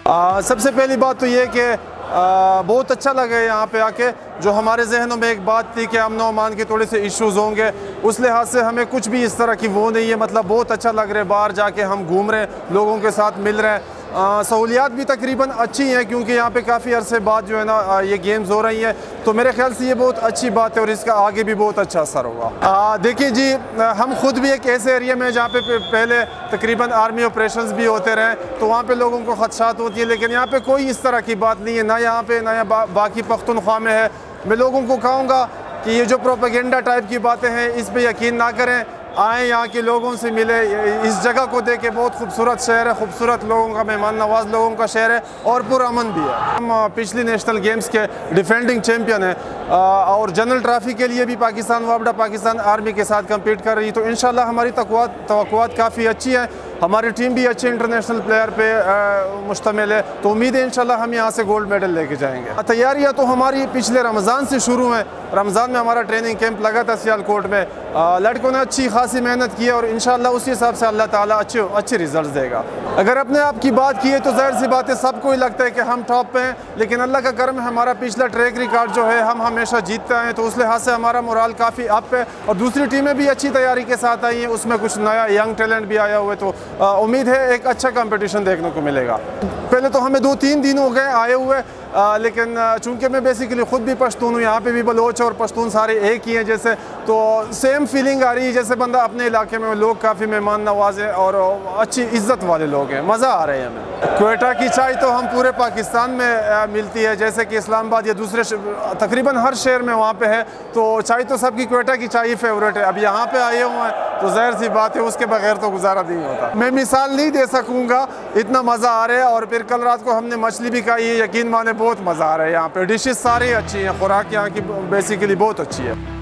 सबसे पहली बात तो ये कि बहुत अच्छा लगा यहाँ पे आके। जो हमारे जहनों में एक बात थी कि अमन अमान के थोड़े से इश्यूज़ होंगे, उस लिहाज से हमें कुछ भी इस तरह की वो नहीं है। मतलब बहुत अच्छा लग रहा है, बाहर जाके हम घूम रहे हैं, लोगों के साथ मिल रहे हैं। सहूलियात भी तकरीबन अच्छी हैं क्योंकि यहाँ पे काफ़ी अरसे बाद जो है ना ये गेम्स हो रही हैं, तो मेरे ख्याल से ये बहुत अच्छी बात है और इसका आगे भी बहुत अच्छा असर होगा। देखिए जी, हम खुद भी एक ऐसे एरिया में जहाँ पे पहले तकरीबन आर्मी ऑपरेशंस भी होते रहे, तो वहाँ पे लोगों को खदशात होती है, लेकिन यहाँ पे कोई इस तरह की बात नहीं है, ना यहाँ पे ना बाकी पख्तूनख्वा में है। मैं लोगों को कहूँगा कि ये जो प्रोपेगेंडा टाइप की बातें हैं इस पर यकीन ना करें, आए यहाँ के लोगों से मिले, इस जगह को देखे। बहुत खूबसूरत शहर है, खूबसूरत लोगों का, मेहमान नवाज लोगों का शहर है और पुरअमन भी है। हम पिछली नेशनल गेम्स के डिफेंडिंग चैम्पियन हैं और जनरल ट्रॉफी के लिए भी पाकिस्तान वापडा पाकिस्तान आर्मी के साथ कम्पीट कर रही, तो इंशाल्लाह हमारी तवक्कुआत काफ़ी अच्छी है। हमारी टीम भी अच्छे इंटरनेशनल प्लेयर पे मुश्तमिल है, तो उम्मीद है इंशाल्लाह हम यहाँ से गोल्ड मेडल लेके जाएंगे। तैयारियाँ तो हमारी पिछले रमज़ान से शुरू हैं। रमज़ान में हमारा ट्रेनिंग कैंप लगा था सियालकोट में। लड़कों ने अच्छी खासी मेहनत की है और इंशाल्लाह उसी हिसाब से अल्लाह ताला अच्छे रिजल्ट देगा। अगर अपने आप की बात की है तो ज़ाहिर सी बात है, सबको ही लगता है कि हम टॉप पे हैं, लेकिन अल्लाह का करम है, हमारा पिछला ट्रैक रिकॉर्ड जो है हम हमेशा जीतते हैं, तो उस लिहाज से हमारा मोराल काफ़ी अप है। और दूसरी टीमें भी अच्छी तैयारी के साथ आई हैं, उसमें कुछ नया यंग टैलेंट भी आया हुआ है, तो उम्मीद है एक अच्छा कंपटीशन देखने को मिलेगा। पहले तो हमें 2-3 दिन हो गए आए हुए, लेकिन चूंकि मैं बेसिकली ख़ुद भी पश्तून हूँ, यहाँ पे भी बलोच और पश्तून सारे एक ही हैं जैसे, तो सेम फीलिंग आ रही है जैसे बंदा अपने इलाके में। लोग काफ़ी मेहमान नवाज हैं और अच्छी इज़्ज़त वाले लोग हैं, मज़ा आ रहा है हमें। क्वेटा की चाय तो हम पूरे पाकिस्तान में मिलती है, जैसे कि इस्लामाबाद या दूसरे तकरीबन हर शहर में वहाँ पे है, तो चाय तो सबकी क्वेटा की चाय ही फेवरेट है। अब यहाँ पे आए हुए हैं तो ज़ाहिर सी बात है उसके बगैर तो गुजारा नहीं होता। मैं मिसाल नहीं दे सकूँगा, इतना मज़ा आ रहा है। और फिर कल रात को हमने मछली भी खाई है, यकीन माने बहुत मज़ा आ रहा है। यहाँ पे डिशेस सारी अच्छी हैं, खुराक यहाँ की बेसिकली बहुत अच्छी है।